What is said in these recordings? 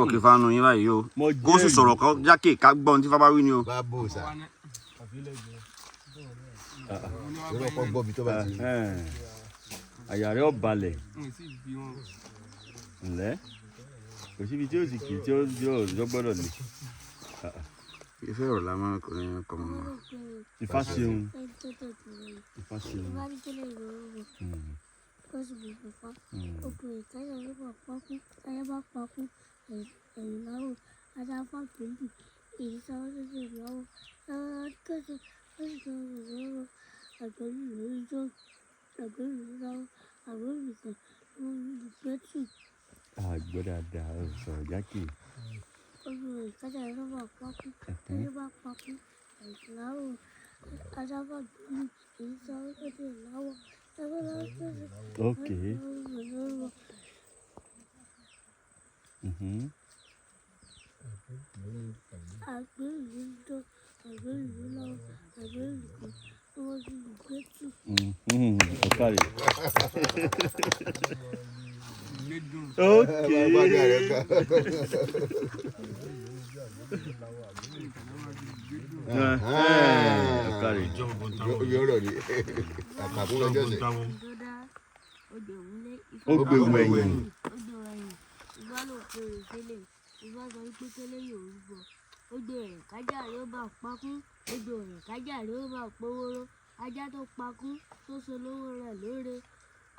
Ok, fanu yín báyìí o. Kó sì sọ̀rọ̀ kan jákè ká gbọ́n tí fábá wí ni o. Bábò sà. Yọ̀rọ̀ kọ́ gbọ́ bí tó bá ti. Àyà rẹ̀ ó balẹ̀. Ǹlẹ́ kò síbi tí ó sì kì í tí ó gbọ́dọ̀ lè. Ìfẹ́ ọ̀rọ̀ la máa ń kọ́ mọ́. Ifá ṣeun. Ifá ṣeun. Àgbọ̀ dáadáa sọ̀rọ̀ jákè. Okay. Ogbe WEYIN. Ogbe rẹ̀ kájà rẹ̀ ó bá pakún, ogbe rẹ̀ kájà rẹ̀ ó bá pòwóró, ajá tó pakún tó so lówó rẹ̀ lóore,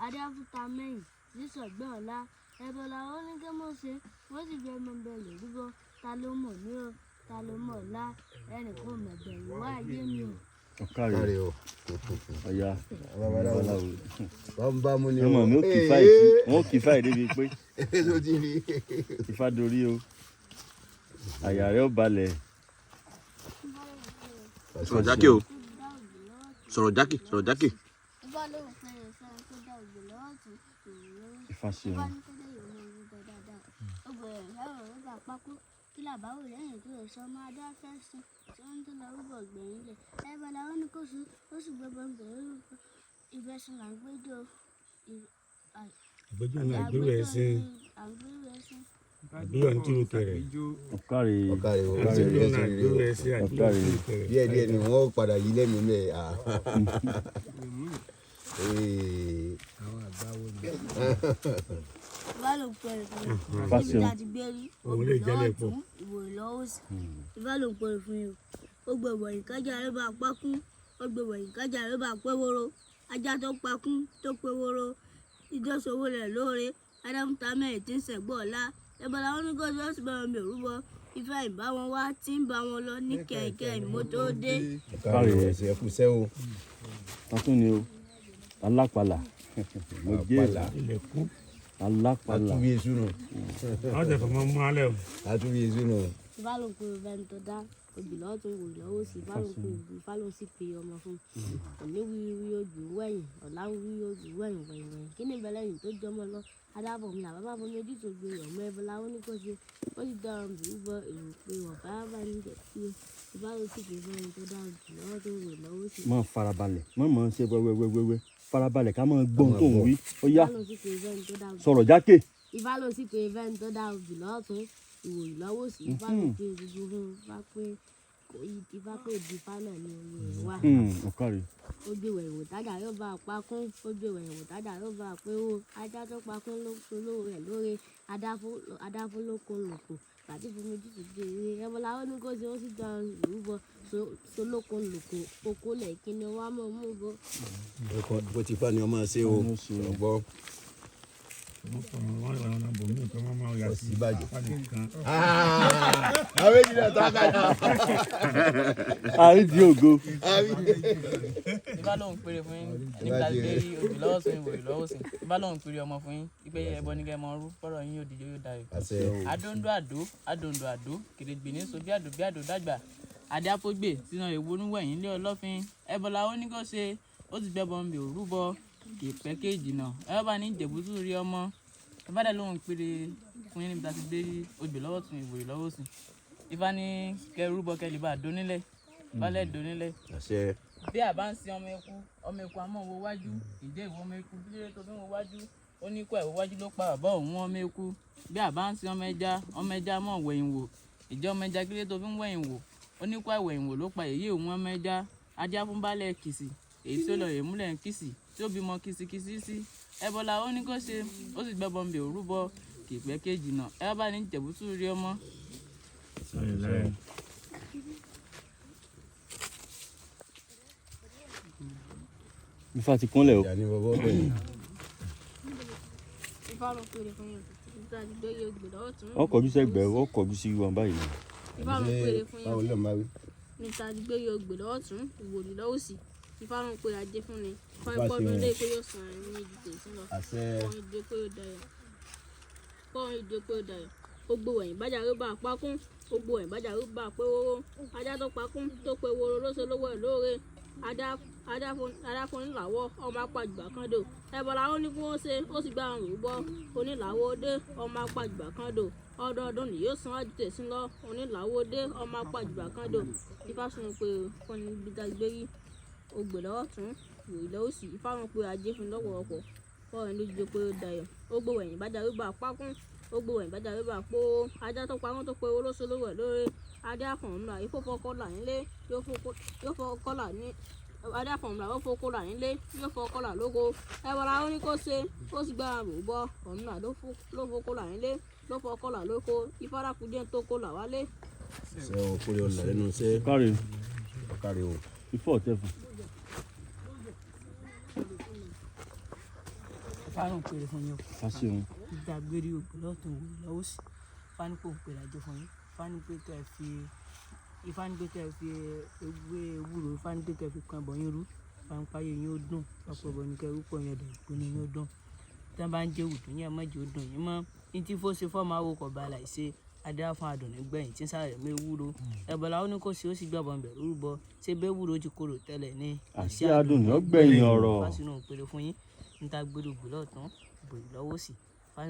adáfúta mẹ́yìn sísọ̀gbẹ́ ọ̀la, ẹbọ làwọn ní kí wọ́n ṣe, wọ́n sì fẹ́ mọ bẹ́ẹ̀ lè rúbọ, ta ló mọ̀ ní o, ta ló mọ̀ ọ̀la, ẹnìkan mẹ̀bẹ̀rù wá ayé mi o. Ọ̀kàrẹ̀ o. Ọ̀ya babaláwo. Bá mú ni o. Ọmọ mi ó kì í fáì débi pé. Ifá dorí o. Àyà rẹ̀ ó balẹ̀. Sọ̀rọ̀ jákè o. Sọ̀rọ̀ jákè. Ifá ṣeun. Kí làbáwò lẹ́yìn tó lè sọ máa dá fẹ́sùn tí wọ́n tó lọ rúbọ gbẹ̀yìn lẹ̀. Ẹbọ làwọn ní kó sùn, ó sì gbẹbọ ń bẹ̀rẹ̀ rúbọ. Ìbẹ̀sùn là ń gbẹ́jọ́. Ìgbẹ́jọ́ náà gbérù ẹ̀sìn. Àgbérù àti tìrú kẹrẹ. Ọ̀kàrẹ̀. Díẹ̀ ni wọ́n padà yí lẹ́nu mẹ́. Ogbe WEYIN kájà rẹ̀ bá pakún, ogbe WEYIN kájà rẹ̀ bá pẹ́wóró, ajá tó pakún tó pẹ́wóró, ìjọsowó rẹ̀ lóore, adámúta mẹ́rin tí ń sẹ̀gbọ́ ọ̀la, ẹbọ làwọn ní gọ́ọ̀sì wọ́n sì bá wọn mi òrúbọ, Ifá ìbá wọn wá tí ń bá wọn lọ ní kẹ̀kẹ́ ìmọ́tò dé. Ọ̀kàrẹ̀ ẹ̀sẹ̀ ẹ̀kú sẹ́ o. Tọ́tún ni o. Alápàlà. Mo jẹ́ Ilẹ̀kùn. Alápàlà. Àtúbí èṣù nù. Àwọn tẹ̀fọ̀ máa mú alẹ́ o. Àtúbí èṣù nù. Ifá ló pe bẹ́ẹ̀ tó dá ògbìlọ́ tó wò lọ́wọ́ sí, Ifá ló sì pe ọmọ fún un. Òní wí ojú wẹ̀yìn, ọ̀la wí ojú wẹ̀yìn. Kí ni ìbẹ̀lẹ̀ yìí tó jọmọ lọ? Adábọ̀ mi àbábá fún mi ojú tó gbé ọmọ ẹbọ làwọn ní kó ṣe. Ó sì dá ọmọ ìlú bọ èrò pé ọ̀bá bá ní jẹ̀ sí i. Ifá ló sì pe bẹ́ẹ̀ tó dá ògbìlọ́ tó wò lọ́wọ́ sí. Má farabalẹ̀, má ṣe wẹ́wẹ́wẹ́wẹ́. Farabalẹ̀ ká máa gbọ́n tó ń wí. Ó yá. Sọ̀rọ̀ jákè. Ifá ló sì pe bẹ́ẹ̀ tó dá ògbìlọ́ tó ìwò ìlọ́wọ́ sí. Ifá ló pe gbogbo fún Ifá pé ìdífá náà ni omi wá. Ọ̀kàrẹ̀. Ogbe WEYIN wò tájà yóò bá pakún, ogbe WEYIN wò tájà yóò bá pẹ́wó, ajá tó pakún ló solówó rẹ̀ lóore, adáfún ló kó lòkò, bàtí fún mi jùtù dé eré. Ẹbọ làwọn ní kó ṣe, ó sì jọ ìrúbọ solóko lòkò, oko lẹ̀ kí ni wọ́n á mọ̀ mú bọ́. Bó ti fà ni ọmọ ṣe o. Ọgbọ́n. Àrídì ògo. Ifá ló ń pèrè fún yín nígbà tí rí òbí lọ́wọ́ sí ìwòrì lọ́wọ́ sí. Ifá ló ń pèrè ọmọ fún yín wípé ẹbọ ní kẹ́ mọ rú fọ́rọ̀ yín yóò dìjọ́ yóò dayọ̀. Adóńdó àdó kèrègbè ní so bí àdó dàgbà. Adé àfọ́gbè sínú èwo ní WEYIN lé ọlọ́fin. Ẹbọ làwọn ní kó ṣe, ó ti gbẹ́bọ ń bè òrúbọ kì í pẹ́ kéèjì náà. Ẹ bá ní ìjẹ̀bútú rí ọmọ. Ifá dẹ̀ ló ń pèrè fún yín níbi tá a ti gbé ògbè lọ́wọ́ tún ìwòrì lọ́wọ́ sí. Ifá ní kẹ́ rúbọ kẹ́ lè bá dónílẹ̀. Ifá lẹ̀ dónílẹ̀. Bí a bá ń sin ọmọ eku a mọ̀ wo wájú, ìdé ìwọ ọmọ eku bí lè tó fi wo wájú, ó ní kó ìwájú ló pa bàbá òun ọmọ eku bí àbá ń sin ọmọ ẹja mọ̀ wẹ̀yìn wò ìjọ ọmọ ẹja kílé tó fi ń wẹ̀yìn wò ó ní kó ìwẹ̀yìn wò ló pa èyí òun ọmọ ẹja ajá fún baálẹ̀ kìsì èyí tó lọ rè múlẹ̀ ń kìsì tí ó bímọ kìsìkìsì sí ẹbọlá ó ní kó ṣe ó sì gbẹbọ ń bè òrúbọ kìpẹ́ kejì náà ẹ bá ní jẹ̀bútú rí ọmọ. Ifá ti kúnlẹ̀ o. ìyá ni bọ́bọ́ bẹ́ẹ̀. Ifá ló pèrè fún yín níta ti gbé yóò gbè lọ́wọ́ tún. Ó kọjú sẹ́gbẹ̀ẹ́ ó kọjú sí wọn báyìí ni. Ifá ló pèrè fún báwo yín ló máa wí. níta ti gbé yóò gbè lọ́wọ́ tún ìwòrì lọ́wọ́ sí. Ifá ló pèrè ajé fún ni. Fún ìpọ́dún ilé pé yóò san ẹ̀rín méjì tèsí lọ. àṣẹ. Kọ́ ìdè pé yóò dayọ̀. Kọ́ ìdè pé yóò dayọ̀. Gbogbo ẹ̀yìn bájà ló bá pákún. Gbogbo ẹ̀yìn bájà ló bá pé wóró. Ajá tó pakún tó pé wóró ló ṣe lówó ẹ̀ lóore. Adáfún níláwọ́ ọmọ apàjùbà kan dò ẹbọlá ó ní kí wọ́n ṣe ó sì gbá àrùn rúbọ oníláwọ́ dé ọmọ apàjùbà kan dò ọdọọdún ni yóò san ájú tẹ̀sí lọ oníláwọ́ dé ọmọ apàjùbà kan dò Ifá sọ pé fúnni gbígbá gbé yí Ògbè lọ́wọ́ tún ìwòrì lọ́wọ́ sí Ifá wọn pé ajé fún lọ́pọ̀lọpọ̀ fọ́ọ̀rẹ́ lójú pé ó dayọ̀ ó gbowó ẹ̀yìn bájà ló bá pákún ó gbowó ẹ̀yìn bájà ló bá pó ajá tó pakún tó pé olóṣèlú rẹ̀ lóore adé àfọ̀nmùlà ìfọ̀fọ̀kọ́là nílé yóò fọkọ́là ní adáfọ̀mùlà ó fọkọ́là nílé yóò fọkọ́là lóko ẹbọra ó ní kó ṣe ó sì gbá àrùn bọ ọ̀mùlà ló fọkọ́là nílé ló fọkọ́là lóko ìfarakùjẹ́ tó kọ́là wálé. ṣe o kúrò ọ̀la lẹ́nu ṣe. kárí o. Ifá ọ̀tẹ̀fù. Ifá ló pèrè fún yín o. Ifá sí òun. ìdàgbére Ògbè lọ́tún ìwòrì lọ́wọ́ sí Ifá ní kó pèrè ajé fún yín Ifá ní pé kẹ́ ẹ fi ewé ewúro Ifá ní pé kẹ́ ẹ fi kan bọ̀ yín rú Ifá ń páyé yín ó dùn ọ̀pọ̀ bọ̀ ní kẹ́ ẹ rúpọ̀ yẹn dẹ̀ ìpinnu yín ó dùn tí wọ́n bá ń jẹ́ òdùn yẹn mọ́jì ó dùn yín mọ́ ní tí fó ṣe fọ́ máa wò kọ̀ bá láìṣe adá fún adùn nígbẹ̀yìn tí ń sáré mọ́ ewúro ẹ̀bọ̀là ó ní kó ṣe ó sì gbàbọ̀ ń bẹ̀rù rúbọ ṣé bẹ́ẹ̀ wúro ti korò tẹ́lẹ̀ ní Àṣé adùn ni ó gbẹ̀yìn ọ̀rọ̀. Ifá sínú pèrè fún yín níta gbèrè Ògbè lọ́tún Ògbè lọ́wọ́ sí Ifá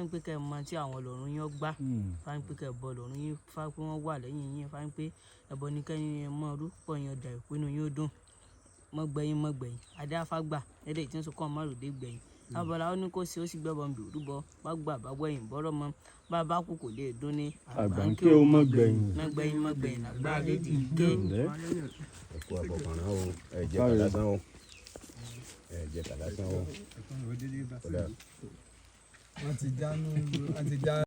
ní pé kẹ́ ẹ mọ tí àwọn ọlọ́run yín gbá Ifá ní pé kẹ́ ẹ bọ ọlọ́run yín Ifá pé wọ́n wà lẹ́yìn yín Ifá ní pé ẹbọ ní kẹ́yìn mọ́ ọdún pọ̀ yín ọ̀dà ìpinnu yín ó dùn mọ́gbẹ̀yìn adé afágbà ẹ̀dẹ̀ tí ń sọkọ́ márùndé gbẹ̀yìn abọ́lá ó ní kó ṣe ó sì gbẹ́bọ̀ ń bè òdúbọ bá gbà bá gbẹ̀yìn bọ́rọ̀ mọ́ bá bá kú kò lè dún ní Àgbàǹké ó mọ́gbẹ̀yìn. mọ́gbẹ̀yìn àgbà lédi ké. ẹ kú àbọ̀kànrán o ẹ jẹ́ kàlásán o ẹ jẹ́ kàlásán o. wọ́n ti já